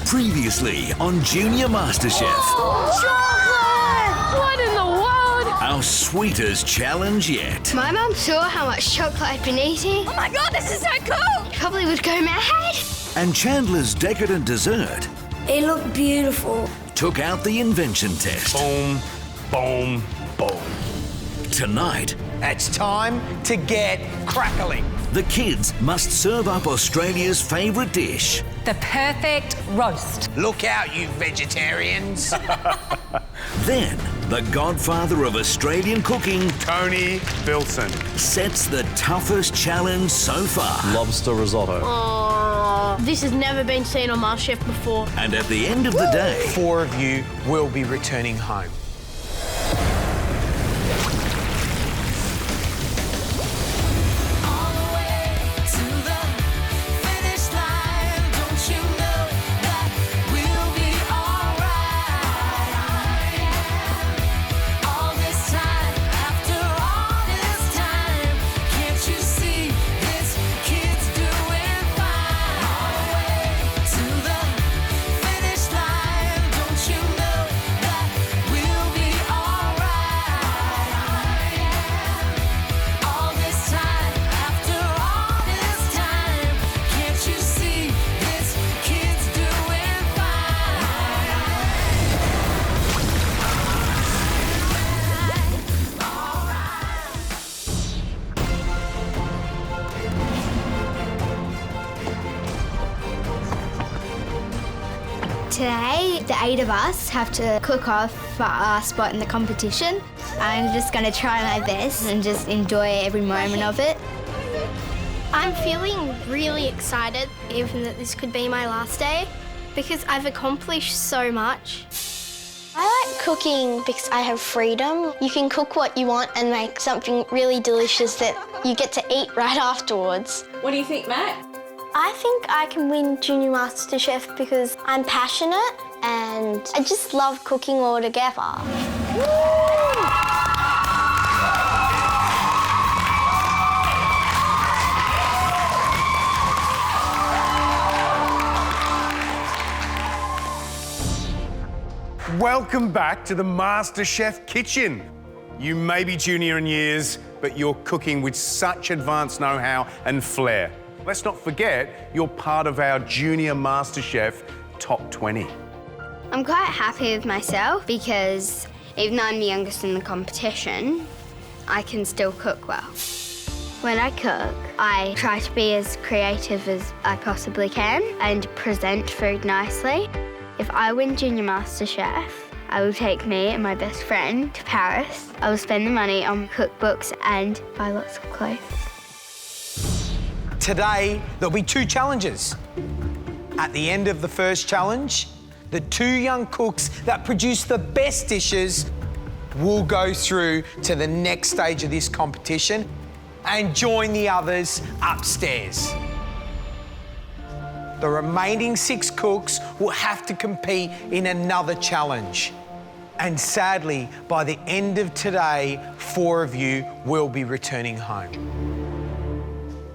Previously on Junior MasterChef. Chocolate! What in the world? Our sweetest challenge yet. My mum saw how much chocolate I'd been eating. Oh my god, this is so cool! Probably would go mad. And Chandler's decadent dessert It looked beautiful. took out the invention test. Boom, boom, boom. Tonight, It's time to get crackling. the kids must serve up Australia's favourite dish. The perfect roast. Look out, you vegetarians. Then, the godfather of Australian cooking Tony Bilson. sets the toughest challenge so far. Lobster risotto. Oh, this has never been seen on MasterChef before. And at the end of the day, 4 of you will be returning home. Today, the 8 of us have to cook off for our spot in the competition. I'm just going to try my best and just enjoy every moment of it. I'm feeling really excited, even that this could be my last day, because I've accomplished so much. I like cooking because I have freedom. You can cook what you want and make something really delicious that you get to eat right afterwards. What do you think, Matt? I think I can win Junior MasterChef because I'm passionate and I just love cooking all together. Welcome back to the MasterChef kitchen. You may be junior in years, but you're cooking with such advanced know-how and flair. Let's not forget, you're part of our Junior MasterChef Top 20. I'm quite happy with myself because even though I'm the youngest in the competition, I can still cook well. When I cook, I try to be as creative as I possibly can and present food nicely. If I win Junior MasterChef, I will take me and my best friend to Paris. I will spend the money on cookbooks and buy lots of clothes. Today, there'll be 2 challenges. At the end of the first challenge, the 2 young cooks that produce the best dishes will go through to the next stage of this competition and join the others upstairs. The remaining 6 cooks will have to compete in another challenge. And sadly, by the end of today, 4 of you will be returning home.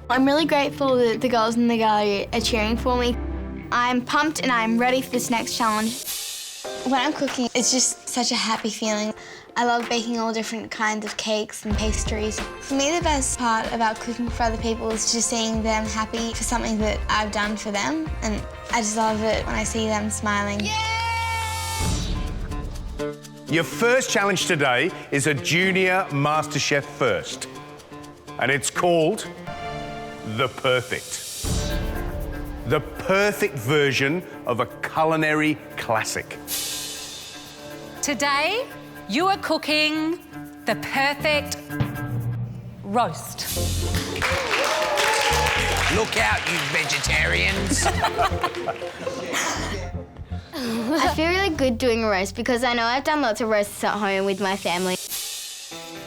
I'm really grateful that the girls in the gallery are cheering for me. I'm pumped and I'm ready for this next challenge. When I'm cooking, it's just such a happy feeling. I love baking all different kinds of cakes and pastries. For me, the best part about cooking for other people is just seeing them happy for something that I've done for them. And I just love it when I see them smiling. Your first challenge today is a Junior MasterChef First, and it's called The Perfect. The perfect version of a culinary classic. Today, you are cooking the perfect roast. Look out, you vegetarians. I feel really good doing a roast because I know I've done lots of roasts at home with my family.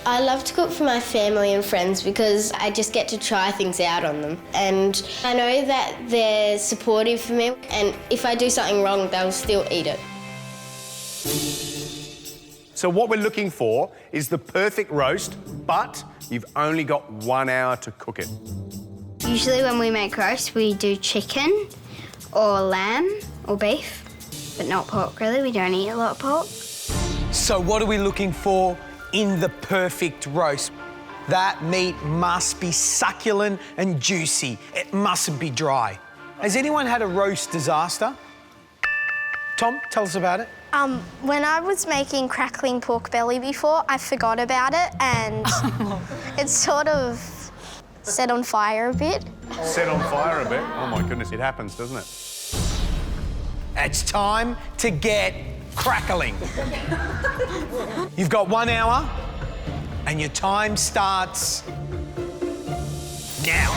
I love to cook for my family and friends because I just get to try things out on them. And I know that they're supportive for me, and if I do something wrong, they'll still eat it. So what we're looking for is the perfect roast, but you've only got 1 hour to cook it. Usually when we make roast, we do chicken or lamb or beef, but not pork, really. We don't eat a lot of pork. So what are we looking for in the perfect roast? That meat must be succulent and juicy. It mustn't be dry. Has anyone had a roast disaster? Tom, tell us about it. When I was making crackling pork belly before, I forgot about it and it sort of set on fire a bit. Set on fire a bit? Oh my goodness, it happens, doesn't it? It's time to get crackling. You've got 1 hour and your time starts now.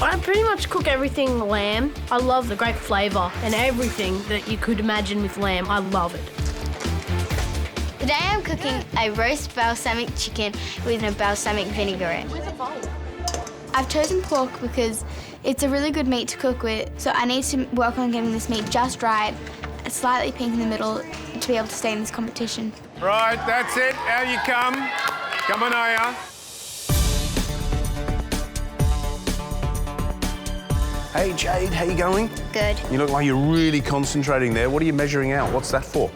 I pretty much cook everything lamb. I love the great flavour and everything that you could imagine with lamb. I love it. Today I'm cooking a roast balsamic chicken with a balsamic vinaigrette. I've chosen pork because it's a really good meat to cook with, so I need to work on getting this meat just right, slightly pink in the middle, to be able to stay in this competition. Right, that's it. Out you come. Come on, Aya. Hey, Jade, how you going? Good. You look like you're really concentrating there. What are you measuring out? What's that for?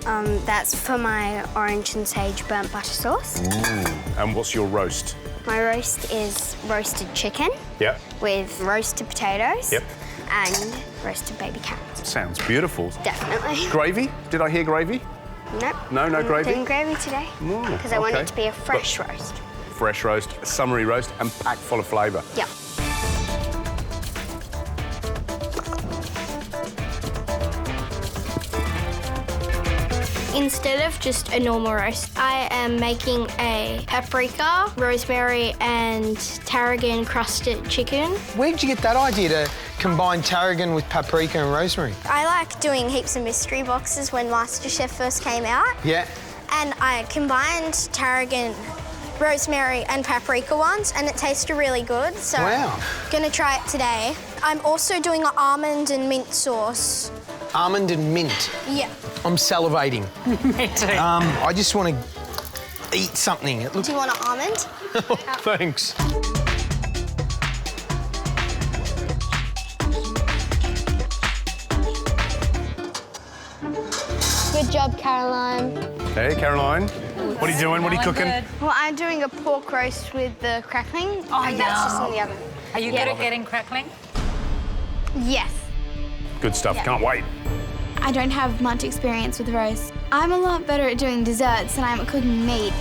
That's for my orange and sage burnt butter sauce. And what's your roast? My roast is roasted chicken Yep. with roasted potatoes Yep. and roasted baby carrots. Sounds beautiful. Definitely. Gravy? Did I hear gravy? Nope. No, no gravy? Doing gravy today because I want okay. it to be a fresh roast. Fresh roast, a summery roast, and packed full of flavour. Yep. Instead of just a normal roast, I am making a paprika, rosemary and tarragon crusted chicken. Where did you get that idea to combine tarragon with paprika and rosemary? I like doing heaps of mystery boxes when MasterChef first came out. Yeah. And I combined tarragon, rosemary and paprika ones and it tasted really good. So Wow. I'm gonna try it today. I'm also doing an almond and mint sauce. Almond and mint. Yeah. I'm salivating. Me too. I just want to eat something. It looks... Do you want an almond? Thanks. Good job, Caroline. Hey, Caroline. What are you doing? What are you cooking? Good. Well, I'm doing a pork roast with the crackling. Oh, and that's just in the yeah. oven. Are you good at getting crackling? Yes. Good stuff. Can't wait. I don't have much experience with roast. I'm a lot better at doing desserts than I am at cooking meat.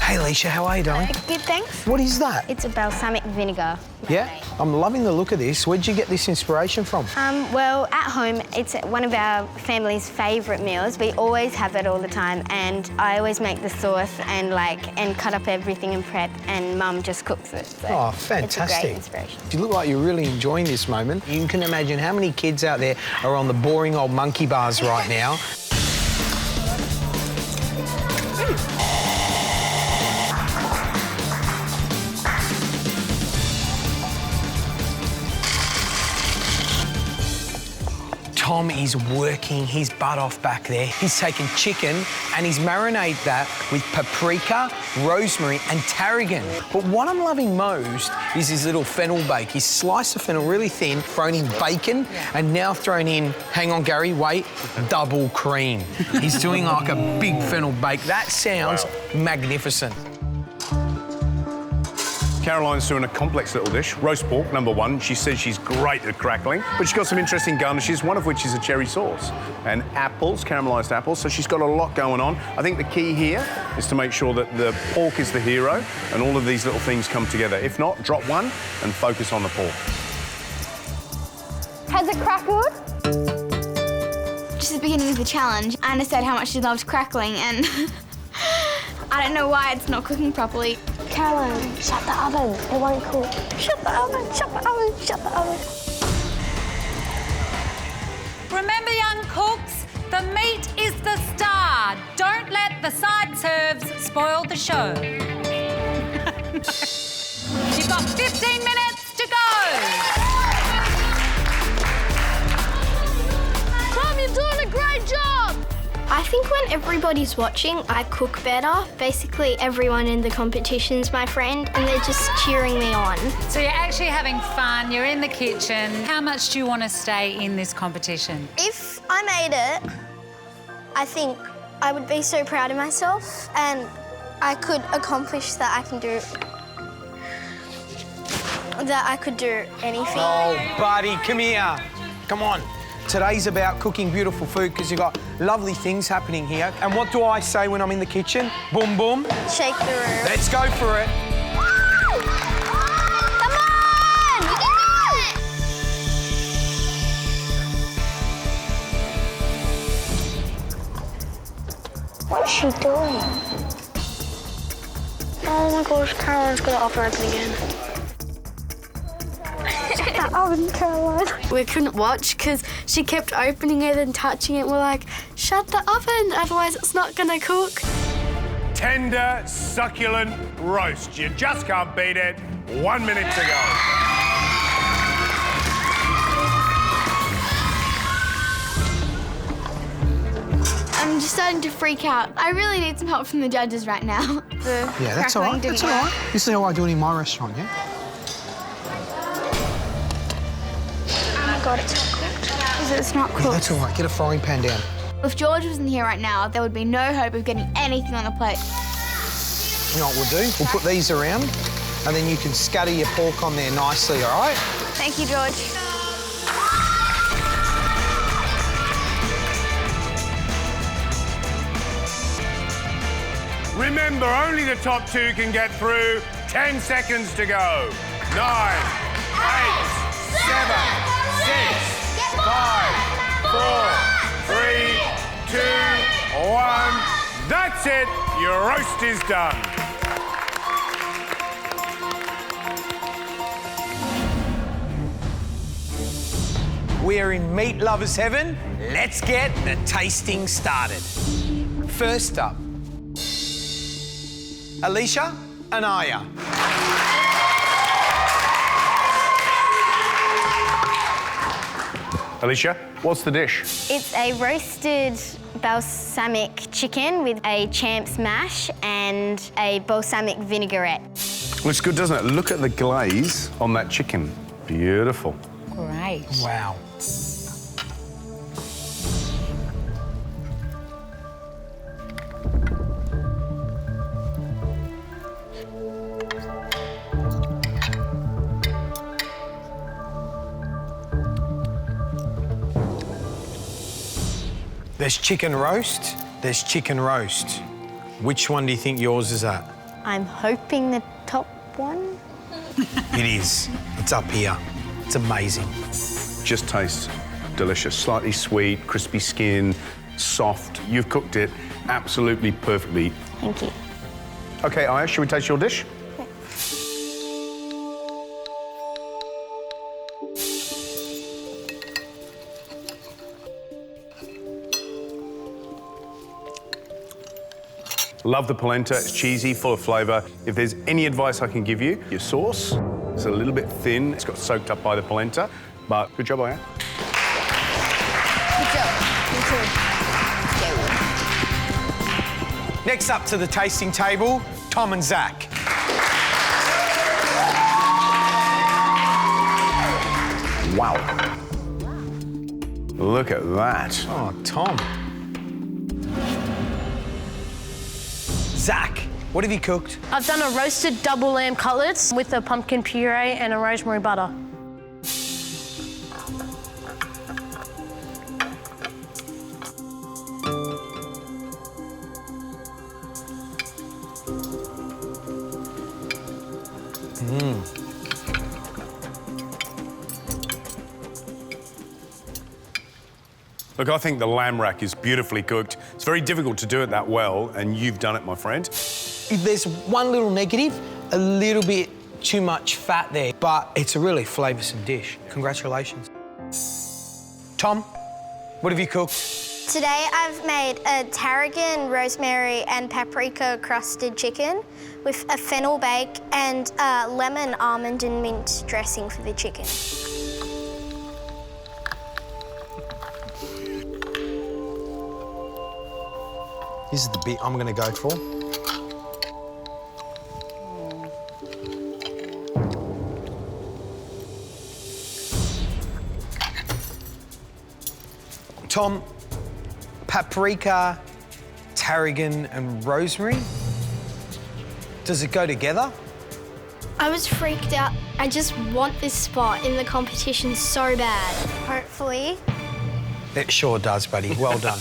Hey, Alicia, how are you, darling? Good, thanks. What is that? It's a balsamic vinegar. Yeah, I'm loving the look of this. Where'd you get this inspiration from? Well, at home, it's one of our family's favourite meals. We always have it all the time, and I always make the sauce and cut up everything and prep, and Mum just cooks it. So Oh, It's a fantastic. great inspiration. You look like you're really enjoying this moment. You can imagine how many kids out there are on the boring old monkey bars right now. Tom is working his butt off back there. He's taken chicken and he's marinated that with paprika, rosemary and tarragon. But what I'm loving most is his little fennel bake. He's sliced the fennel really thin, thrown in bacon and now thrown in, hang on Gary, wait, double cream. He's doing like a big fennel bake. That sounds magnificent. Caroline's doing a complex little dish, roast pork, number one. She says she's great at crackling, but she's got some interesting garnishes, one of which is a cherry sauce. And apples, caramelised apples, so she's got a lot going on. I think the key here is to make sure that the pork is the hero and all of these little things come together. If not, drop one and focus on the pork. Has it crackled? Just at the beginning of the challenge, Anna said how much she loved crackling and I don't know why it's not cooking properly. Caroline, shut the oven. It won't cook. Shut the oven, shut the oven, shut the oven. Remember, young cooks, the meat is the star. Don't let the side serves spoil the show. You've got 15 minutes to go. Mom, you're doing a great job. I think when everybody's watching, I cook better. Basically, everyone in the competition's my friend, and they're just cheering me on. So you're actually having fun, you're in the kitchen. How much do you want to stay in this competition? If I made it, I think I would be so proud of myself, and I could accomplish that I can do anything. Oh, buddy, come here. Come on. Today's about cooking beautiful food because you've got lovely things happening here. And what do I say when I'm in the kitchen? Boom, boom. Shake the room. Let's go for it. Come on! You can do it! What is she doing? Oh my gosh, Caroline's gonna open open again. That oven, Caroline. We couldn't watch because she kept opening it and touching it. We're like, shut the oven, otherwise it's not gonna cook. Tender, succulent roast. You just can't beat it. 1 minute to go. I'm just starting to freak out. I really need some help from the judges right now. Yeah, that's all right. That's all right. This is how I do it in my restaurant, yeah? God, it's not cooked. It's not cooked. Yeah, that's all right. Get a frying pan down. If George wasn't here right now, there would be no hope of getting anything on the plate. You know what we'll do? We'll put these around and then you can scatter your pork on there nicely, all right? Thank you, George. Remember, only the top two can get through. 10 seconds to go. 9, 8, 7, 6, 5, 4, 3, 2, 1. That's it. Your roast is done. We're in meat lovers heaven. Let's get the tasting started. First up, Alicia and Aya. Alicia, what's the dish? It's a roasted balsamic chicken with a champ's mash and a balsamic vinaigrette. Looks good, doesn't it? Look at the glaze on that chicken. Beautiful. Great. Wow. There's chicken roast, there's chicken roast. Which one do you think yours is at? I'm hoping the top one. It is. It's up here. It's amazing. Just tastes delicious. Slightly sweet, crispy skin, soft. You've cooked it absolutely perfectly. Thank you. OK, Aya, should we taste your dish? Love the polenta, it's cheesy, full of flavour. If there's any advice I can give you, your sauce is a little bit thin. It's got soaked up by the polenta, but good job, Aya. Good job. Next up to the tasting table, Tom and Zach. Wow. Look at that. Oh, Tom. Zach, what have you cooked? I've done a roasted double lamb cutlets with a pumpkin puree and a rosemary butter. Look, I think the lamb rack is beautifully cooked. It's very difficult to do it that well, and you've done it, my friend. If there's one little negative, a little bit too much fat there, but it's a really flavoursome dish. Congratulations. Tom, what have you cooked? Today I've made a tarragon, rosemary and paprika crusted chicken with a fennel bake and lemon, almond and mint dressing for the chicken. This is the bit I'm going to go for. Tom, paprika, tarragon and rosemary, does it go together? I was freaked out. I just want this spot in the competition so bad. Hopefully. It sure does, buddy. Well done.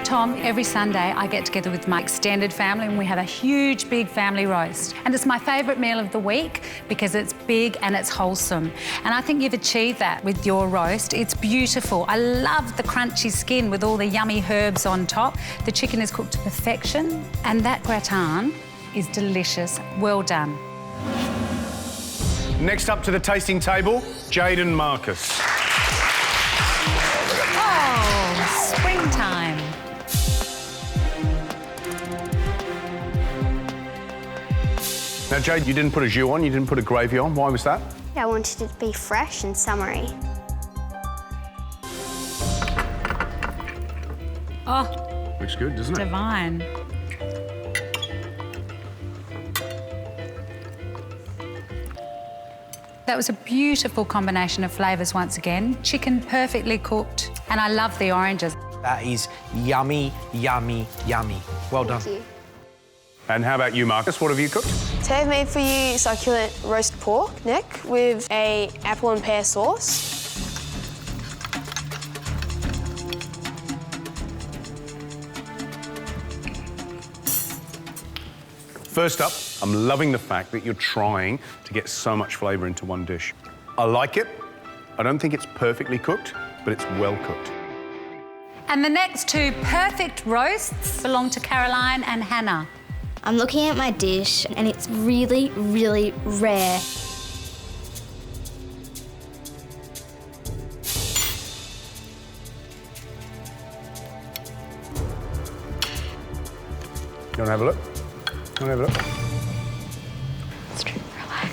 Tom, every Sunday I get together with my extended family and we have a huge, big family roast. And it's my favourite meal of the week because it's big and it's wholesome. And I think you've achieved that with your roast. It's beautiful. I love the crunchy skin with all the yummy herbs on top. The chicken is cooked to perfection and that gratin is delicious. Well done. Next up to the tasting table, Jade and Marcus. Oh, springtime. Now, Jade, you didn't put a jus on, you didn't put a gravy on. Why was that? I wanted it to be fresh and summery. Oh, Looks good, doesn't it? divine. That was a beautiful combination of flavours once again. Chicken perfectly cooked, and I love the oranges. That is yummy, yummy, yummy. Well done. Thank you. And how about you, Marcus? What have you cooked? Today I've made for you succulent roast pork neck with a apple and pear sauce. First up, I'm loving the fact that you're trying to get so much flavour into one dish. I like it. I don't think it's perfectly cooked, but it's well cooked. And the next two perfect roasts belong to Caroline and Hannah. I'm looking at my dish and it's really, really rare. You want to have a look? You want to have a look? Let's try to relax.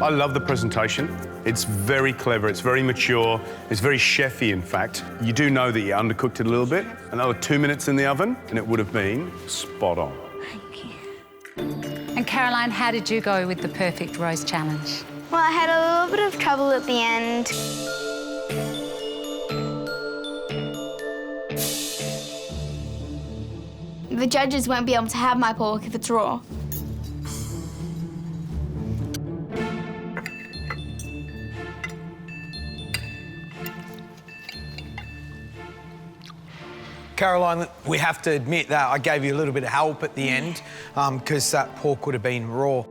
I love the presentation. It's very clever, it's very mature, it's very chefy, in fact. You do know that you undercooked it a little bit. Another 2 minutes in the oven, and it would have been spot on. Thank you. And Caroline, how did you go with the perfect roast challenge? Well, I had a little bit of trouble at the end. The judges won't be able to have my pork if it's raw. Caroline, we have to admit that I gave you a little bit of help at the end because that pork would have been raw.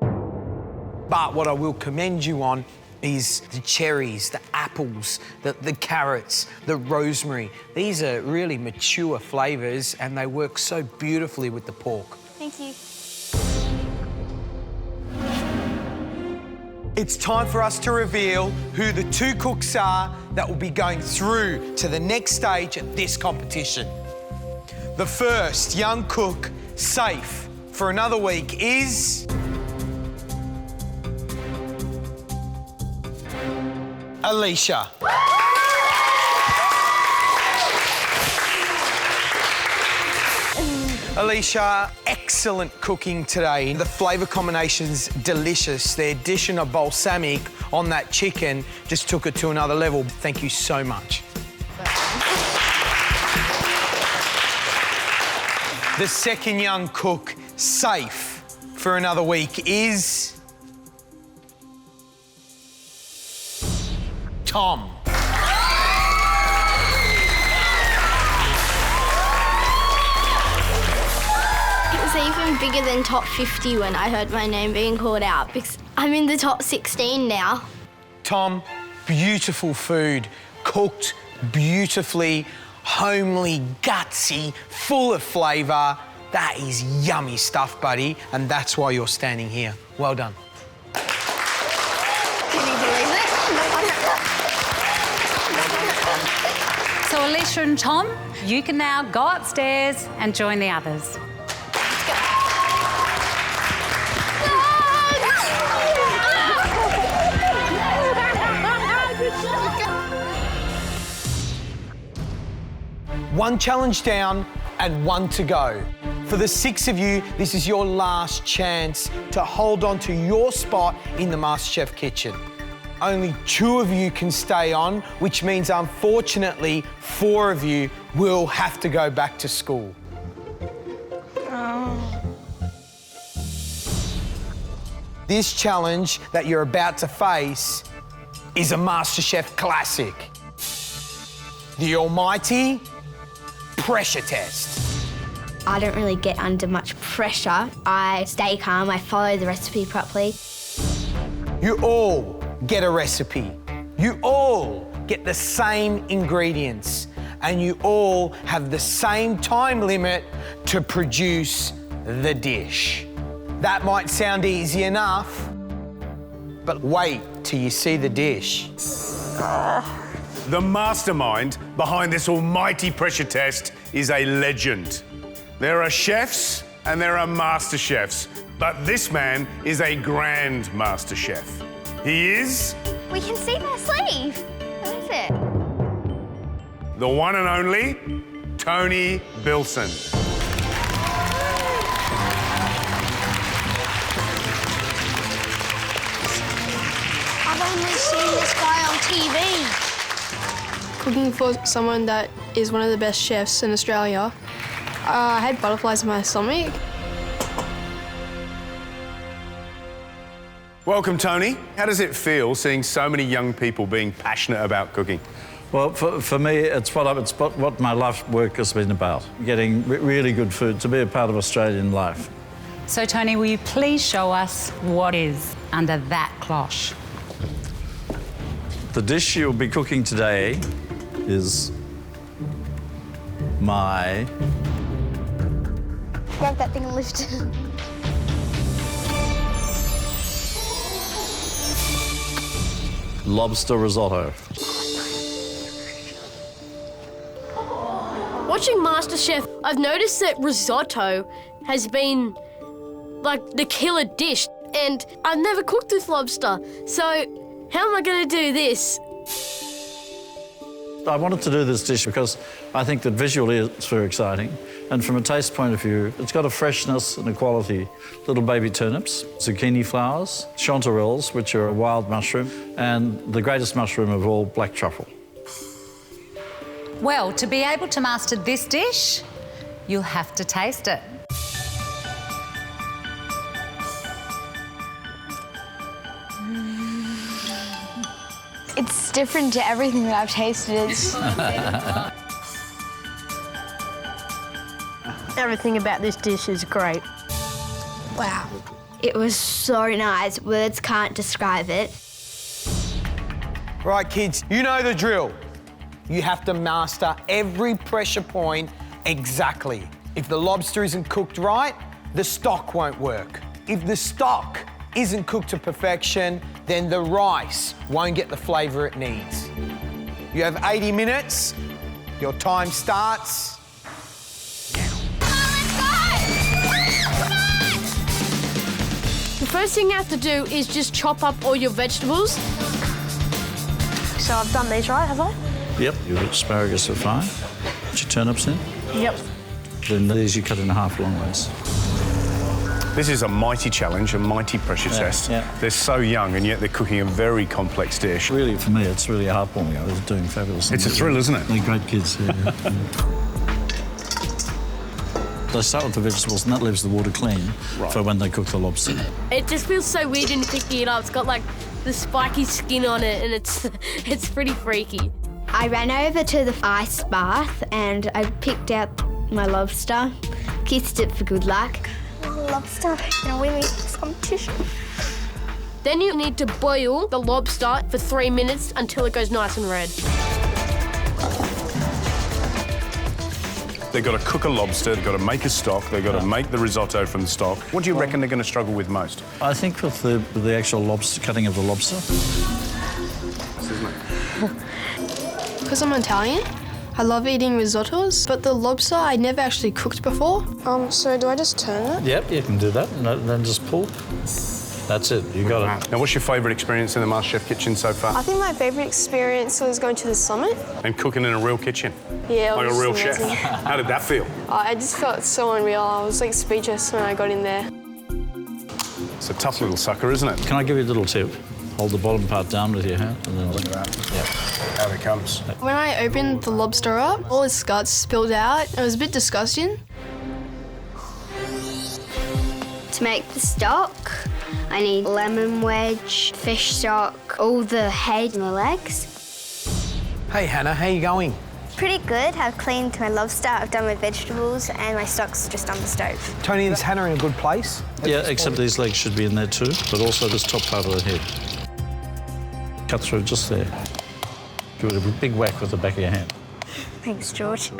But what I will commend you on is the cherries, the apples, the carrots, the rosemary. These are really mature flavours and they work so beautifully with the pork. Thank you. It's time for us to reveal who the two cooks are that will be going through to the next stage at this competition. The first young cook safe for another week is Alicia. Alicia, excellent cooking today. The flavour combination's delicious. The addition of balsamic on that chicken just took it to another level. Thank you so much. The second young cook safe for another week is Tom. It was even bigger than top 50 when I heard my name being called out because I'm in the top 16 now. Tom, beautiful food, cooked beautifully, homely, gutsy, full of flavour. That is yummy stuff, buddy, and that's why you're standing here. Well done. Can you believe it? So Alicia and Tom, you can now go upstairs and join the others. 1 challenge down and 1 to go. For the 6 of you, this is your last chance to hold on to your spot in the MasterChef kitchen. Only 2 of you can stay on, which means, unfortunately, 4 of you will have to go back to school. This challenge that you're about to face is a MasterChef classic. The almighty pressure test. I don't really get under much pressure. I stay calm, I follow the recipe properly. You all get a recipe. You all get the same ingredients. And you all have the same time limit to produce the dish. That might sound easy enough, but wait till you see the dish. The mastermind behind this almighty pressure test is a legend. There are chefs and there are master chefs, but this man is a grand master chef. He is... We can see their sleeve. What is it? the one and only Tony Bilson. I've only seen this guy on TV. Cooking for someone that is one of the best chefs in Australia, I had butterflies in my stomach. Welcome, Tony. How does it feel seeing so many young people being passionate about cooking? Well, for me, it's what my life work has been about, getting really good food, to be a part of Australian life. So, Tony, will you please show us what is under that cloche? The dish you'll be cooking today is my... Grab that thing and lift it. lobster risotto. Watching MasterChef, I've noticed that risotto has been like the killer dish, and I've never cooked with lobster, so how am I going to do this? I wanted to do this dish because I think that visually it's very exciting, and from a taste point of view, it's got a freshness and a quality. Little baby turnips, zucchini flowers, chanterelles, which are a wild mushroom, and the greatest mushroom of all, black truffle. Well, to be able to master this dish, you'll have to taste it. It's different to everything that I've tasted. Everything about this dish is great. Wow. It was so nice. Words can't describe it. Right, kids, you know the drill. You have to master every pressure point exactly. If the lobster isn't cooked right, the stock won't work. If the stock isn't cooked to perfection, then the rice won't get the flavour it needs. You have 80 minutes. Your time starts now. The first thing you have to do is just chop up all your vegetables. So I've done these right, have I? Yep, your asparagus are fine. Put your turnips in. Yep. Then these you cut in half long ways. This is a mighty challenge, a mighty pressure test. Yeah. They're so young and yet they're cooking a very complex dish. Really, for me, it's really heartwarming. I was doing fabulous. It's a thrill, isn't it? They're great kids. Yeah. They start with the vegetables and that leaves the water clean for when they cook the lobster. It just feels so weird in picking it up. It's got like the spiky skin on it and it's pretty freaky. I ran over to the ice bath and I picked out my lobster, kissed it for good luck. Lobster in a win this competition. Then you need to boil the lobster for 3 minutes until it goes nice and red. They've got to cook a lobster, they've got to make a stock, they've got to make the risotto from the stock. What do you reckon they're going to struggle with most? I think with the actual lobster, cutting of the lobster. Because I'm Italian, I love eating risottos, but the lobster I never actually cooked before. So do I just turn it? Yep, you can do that, and then just pull. That's it. You got it. Now, what's your favourite experience in the MasterChef kitchen so far? I think my favourite experience was going to the summit. And cooking in a real kitchen? Yeah, it like was a real chef. amazing. How did that feel? I just felt so unreal. I was like speechless when I got in there. It's a tough little sucker, isn't it? Can I give you a little tip? Hold the bottom part down with your hand and then Look at that. Yeah. Out it comes. When I opened the lobster up, all its guts spilled out. It was a bit disgusting. To make the stock, I need lemon wedge, fish stock, all the head and the legs. Hey, Hannah, how you going? Pretty good. I've cleaned my lobster, I've done my vegetables, and my stock's just on the stove. Tony, is Hannah in a good place? Yeah, except these legs should be in there too, but also this top part of the head. Cut through just there. Give it a big whack with the back of your hand. Thanks, George.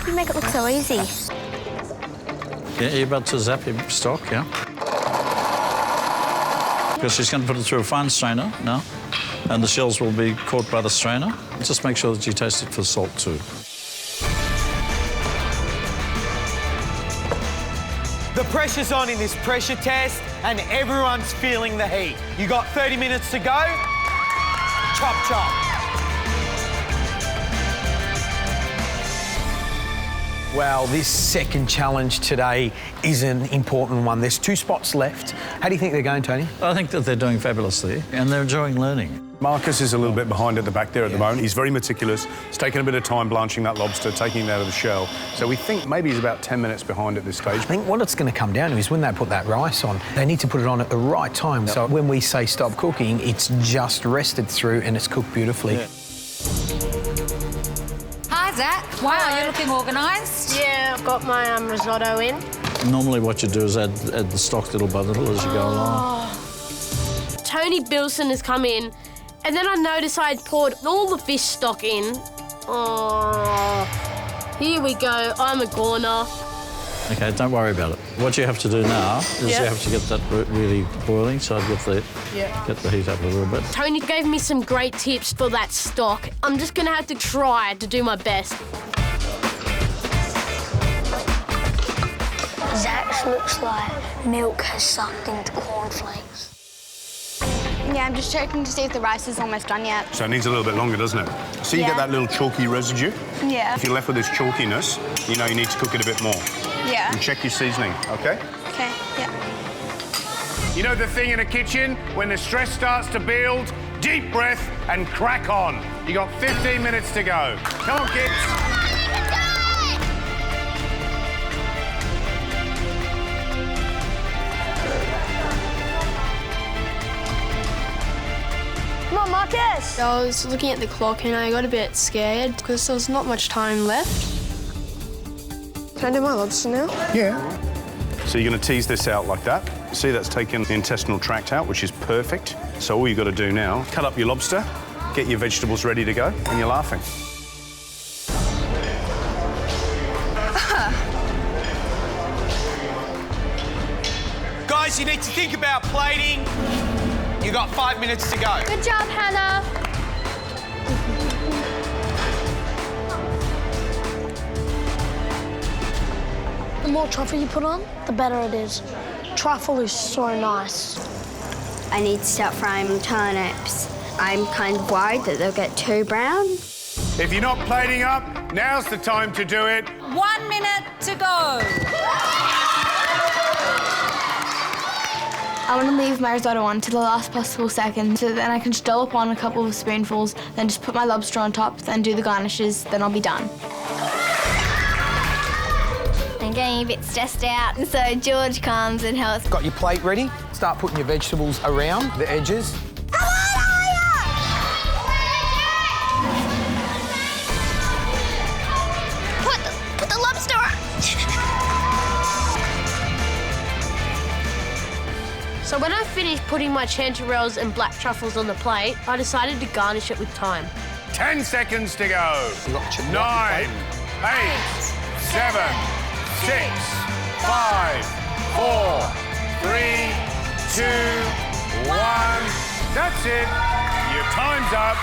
You make it look so easy. Yeah, you're about to zap your stock, yeah? Because she's going to put it through a fine strainer now, and the shells will be caught by the strainer. Just make sure that you taste it for salt too. The pressure's on in this pressure test, and everyone's feeling the heat. You got 30 minutes to go. Chop, chop. Well, this second challenge today is an important one. There's 2 spots left. How do you think they're going, Tony? I think that they're doing fabulously, and they're enjoying learning. Marcus is a little bit behind at the back there at the moment. He's very meticulous. It's taken a bit of time blanching that lobster, taking it out of the shell. So we think maybe he's about 10 minutes behind at this stage. I think what it's going to come down to is when they put that rice on, they need to put it on at the right time. So when we say stop cooking, it's just rested through and it's cooked beautifully. Hi, Zach. Wow, you're looking organised. Yeah, I've got my risotto in. Normally what you do is add the stock little by little as you go along. Tony Bilson has come in, and then I noticed I had poured all the fish stock in. Oh, here we go. I'm a goner. OK, don't worry about it. What you have to do now is you have to get that really boiling, so I'd get the heat up a little bit. Tony gave me some great tips for that stock. I'm just going to have to try to do my best. Zach looks like milk has sucked into cornflakes. Yeah, I'm just checking to see if the rice is almost done yet. So it needs a little bit longer, doesn't it? So you get that little chalky residue. Yeah. If you're left with this chalkiness, you know you need to cook it a bit more. Yeah. And check your seasoning, OK? Okay, yeah. You know the thing in a kitchen, when the stress starts to build, deep breath and crack on. You got 15 minutes to go. Come on, kids. Come on, Marcus! I was looking at the clock and I got a bit scared because there was not much time left. Can I do my lobster now? Yeah. So you're going to tease this out like that. See, that's taken the intestinal tract out, which is perfect. So all you've got to do now, cut up your lobster, get your vegetables ready to go, and you're laughing. Guys, you need to think about plating. You got 5 minutes to go. Good job, Hannah. The more truffle you put on, the better it is. Truffle is so nice. I need to start frying my turnips. I'm kind of worried that they'll get too brown. If you're not plating up, now's the time to do it. 1 minute to go. I want to leave my risotto on to the last possible second so then I can just dollop on a couple of spoonfuls, then just put my lobster on top, then do the garnishes, then I'll be done. I'm getting a bit stressed out, and so George comes and helps. Got your plate ready? Start putting your vegetables around the edges. Put the lobster on. So when I finished putting my chanterelles and black truffles on the plate, I decided to garnish it with thyme. 10 seconds to go. 9, 8, 7, 6, 5, 4, 3, 2, 1. That's it. Your time's up.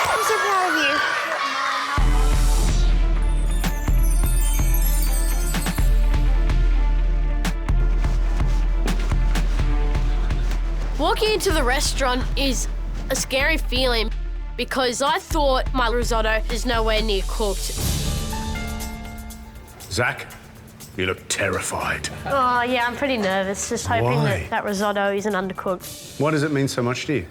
I'm so proud of you. Walking into the restaurant is a scary feeling because I thought my risotto is nowhere near cooked. Zach, you look terrified. Oh, yeah, I'm pretty nervous, just hoping that risotto isn't undercooked. Why does it mean so much to you?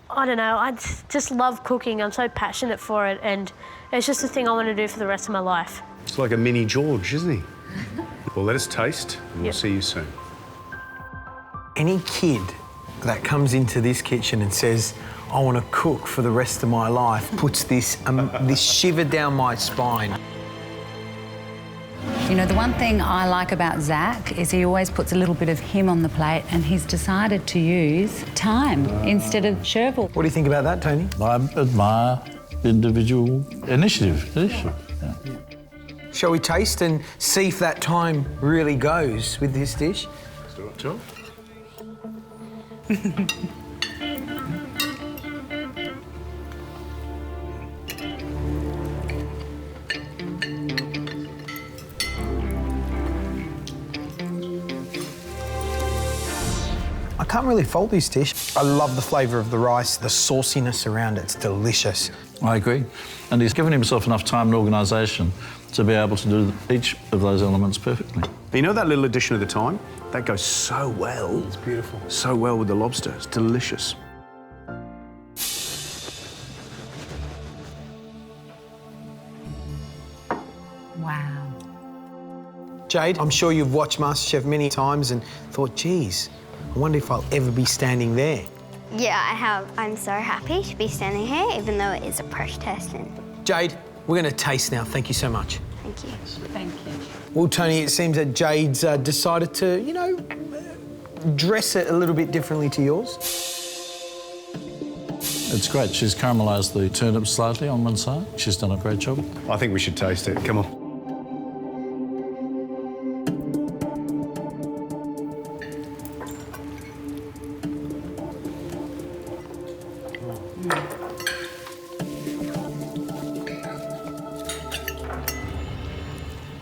I don't know, I just love cooking. I'm so passionate for it, and it's just a thing I want to do for the rest of my life. It's like a mini George, isn't he? Well, let us taste, and we'll see you soon. Any kid that comes into this kitchen and says, I want to cook for the rest of my life, puts this shiver down my spine. You know, the one thing I like about Zach is he always puts a little bit of him on the plate, and he's decided to use time instead of Chervil. What do you think about that, Tony? I admire individual initiative. Yeah. Shall we taste and see if that time really goes with this dish? Let's do it, Joe. I can't really fault this dish. I love the flavour of the rice, the sauciness around it. It's delicious. I agree. And he's given himself enough time and organisation to be able to do each of those elements perfectly. You know that little addition of the thyme? That goes so well. It's beautiful. So well with the lobster. It's delicious. Wow. Jade, I'm sure you've watched MasterChef many times and thought, geez, I wonder if I'll ever be standing there. Yeah, I have. I'm so happy to be standing here, even though it is a pressure testing. Jade, we're going to taste now. Thank you so much. Thank you. Thank you. Well, Tony, it seems that Jade's decided to, you know, dress it a little bit differently to yours. It's great. She's caramelised the turnips slightly on one side. She's done a great job. I think we should taste it. Come on.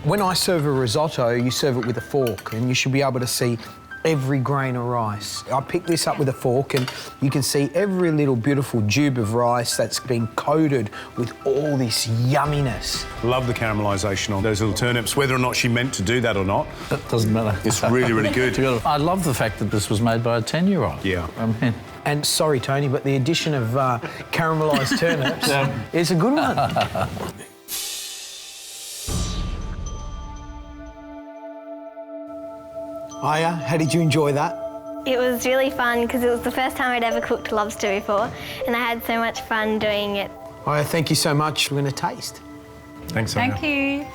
When I serve a risotto, you serve it with a fork, and you should be able to see every grain of rice. I picked this up with a fork, and you can see every little beautiful tube of rice that's been coated with all this yumminess. Love the caramelisation on those little turnips. Whether or not she meant to do that or not, That doesn't matter. it's really, really good. I love the fact that this was made by a 10-year-old. Yeah. I mean, And sorry, Tony, but the addition of caramelised turnips is a good one. Aya, how did you enjoy that? It was really fun because it was the first time I'd ever cooked lobster before, and I had so much fun doing it. Aya, thank you so much. We're going to taste. Thanks, Aya. Thank you.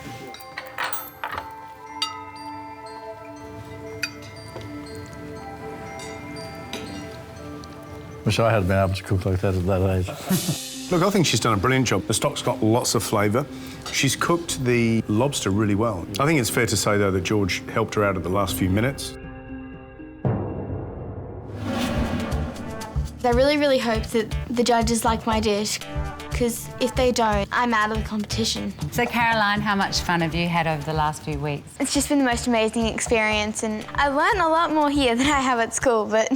wish I had been able to cook like that at that age. Look, I think she's done a brilliant job. The stock's got lots of flavour. She's cooked the lobster really well. I think it's fair to say, though, that George helped her out at the last few minutes. I really, really hope that the judges like my dish, because if they don't, I'm out of the competition. So, Caroline, how much fun have you had over the last few weeks? It's just been the most amazing experience, and I learned a lot more here than I have at school, but...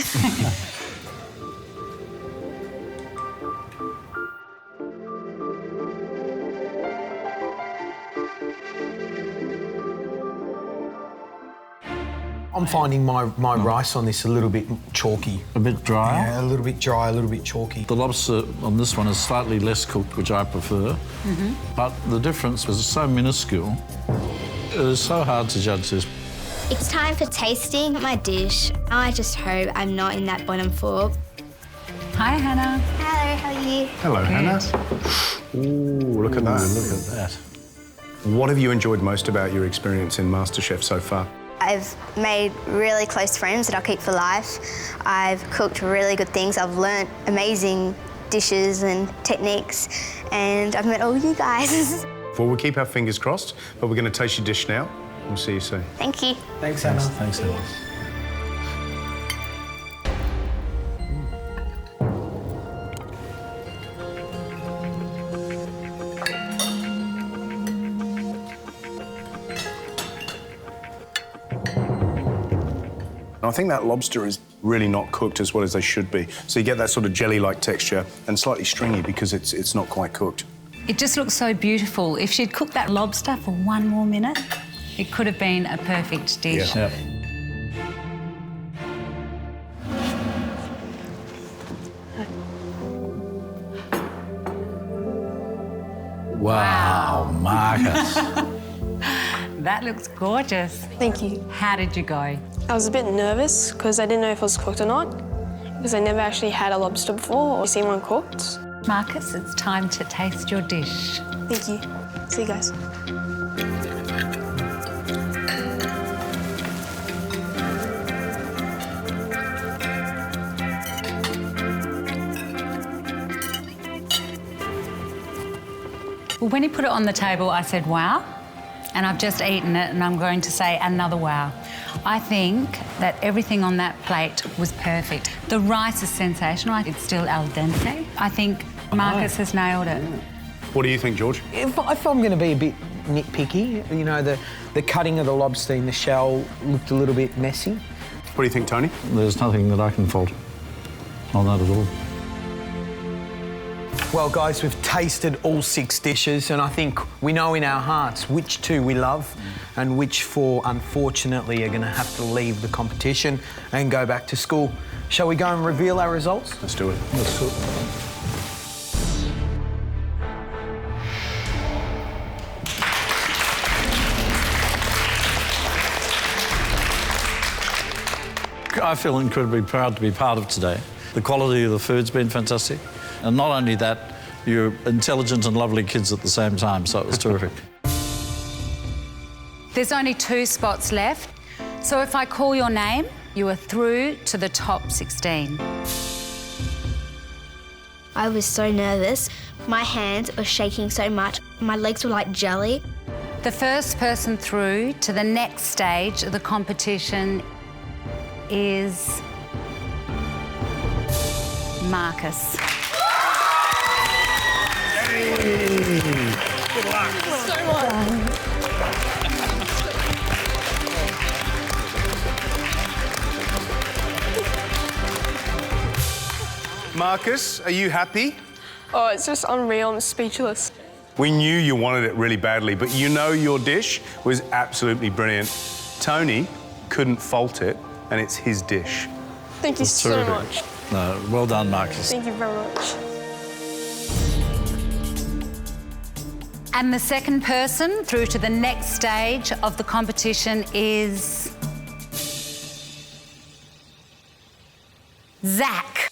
I'm finding my rice on this a little bit chalky. A bit dry? Yeah, a little bit dry, a little bit chalky. The lobster on this one is slightly less cooked, which I prefer. But the difference is so minuscule. It is so hard to judge this. It's time for tasting my dish. I just hope I'm not in that bottom four. Hi, Hannah. Hello, how are you? Hello, Hannah. Ooh, look at that. Look at that. What have you enjoyed most about your experience in MasterChef so far? I've made really close friends that I'll keep for life. I've cooked really good things. I've learnt amazing dishes and techniques, and I've met all you guys. Well, we'll keep our fingers crossed, but we're going to taste your dish now. We'll see you soon. Thank you. Thanks, Hannah. Thanks, Hannah. I think that lobster is really not cooked as well as they should be. So you get that sort of jelly-like texture and slightly stringy because it's not quite cooked. It just looks so beautiful. If she'd cooked that lobster for 1 more minute, it could have been a perfect dish. Yeah. Wow, Marcus. That looks gorgeous. Thank you. How did you go? I was a bit nervous because I didn't know if it was cooked or not, because I never actually had a lobster before or seen one cooked. Marcus, it's time to taste your dish. Thank you. See you guys. Well, when he put it on the table, I said, wow. And I've just eaten it and I'm going to say another wow. I think that everything on that plate was perfect. The rice is sensational. It's still al dente. I think Marcus has nailed it. What do you think, George? If I'm going to be a bit nitpicky, you know, the cutting of the lobster in the shell looked a little bit messy. What do you think, Tony? There's nothing that I can fault on that at all. Well, guys, we've tasted all 6 dishes, and I think we know in our hearts which 2 we love and which 4, unfortunately, are going to have to leave the competition and go back to school. Shall we go and reveal our results? Let's do it. Let's do it. I feel incredibly proud to be part of today. The quality of the food's been fantastic. And not only that, you're intelligent and lovely kids at the same time, so it was terrific. There's only 2 spots left. So if I call your name, you are through to the top 16. I was so nervous. My hands were shaking so much. My legs were like jelly. The first person through to the next stage of the competition is Marcus. Good luck. So much. Marcus, are you happy? Oh, it's just unreal. I'm speechless. We knew you wanted it really badly, but you know your dish was absolutely brilliant. Tony couldn't fault it, and it's his dish. Thank you so Terrific. much. No, well done, Marcus. Thank you very much. And the second person through to the next stage of the competition is Zach.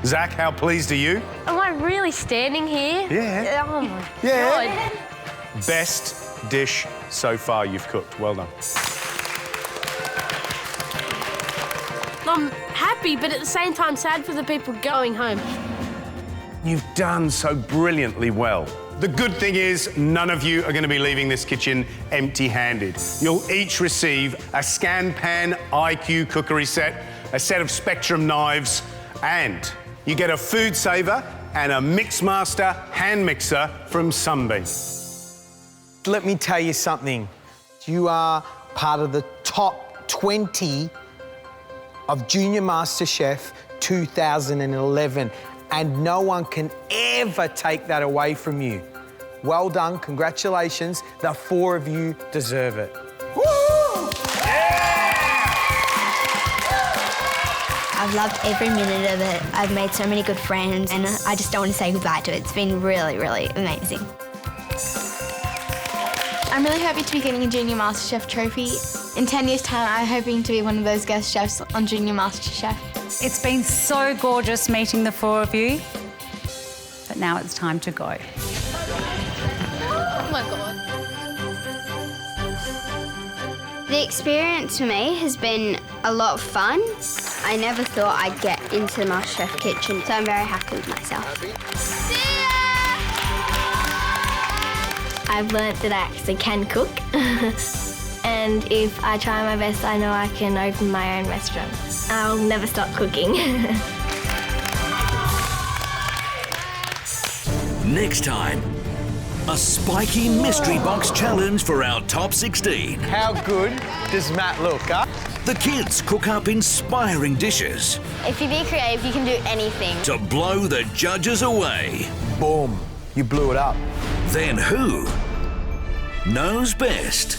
Zach, how pleased are you? Am I really standing here? Yeah. Oh my Yeah. God. Best dish so far you've cooked. Well done. I'm happy, but at the same time sad for the people going home. You've done so brilliantly well. The good thing is none of you are going to be leaving this kitchen empty-handed. You'll each receive a Scan Pan IQ cookery set, a set of Spectrum knives, and you get a food saver and a Mixmaster hand mixer from Sunbeam. Let me tell you something. You are part of the top 20 of Junior MasterChef 2011, and no one can ever take that away from you. Well done, congratulations. The 4 of you deserve it. Woo! I've loved every minute of it. I've made so many good friends, and I just don't want to say goodbye to it. It's been really, really amazing. I'm really happy to be getting a Junior MasterChef trophy. In 10 years' time, I'm hoping to be one of those guest chefs on Junior MasterChef. It's been so gorgeous meeting the 4 of you, but now it's time to go. Oh my God. The experience for me has been a lot of fun. I never thought I'd get into the MasterChef kitchen, so I'm very happy with myself. I've learnt that I actually can cook. And if I try my best, I know I can open my own restaurant. I'll never stop cooking. Next time, a spiky mystery box challenge for our top 16. How good does Matt look, huh? The kids cook up inspiring dishes If you be creative, you can do anything. to blow the judges away. Boom. You blew it up. Then who knows best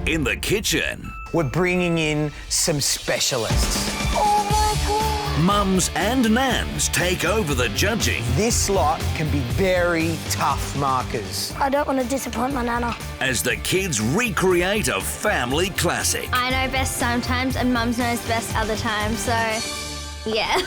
in the kitchen? We're bringing in some specialists. Oh my God. Mums and nans take over the judging This lot can be very tough markers. I don't want to disappoint my nana. as the kids recreate a family classic. I know best sometimes and Mum's knows best other times, so yeah.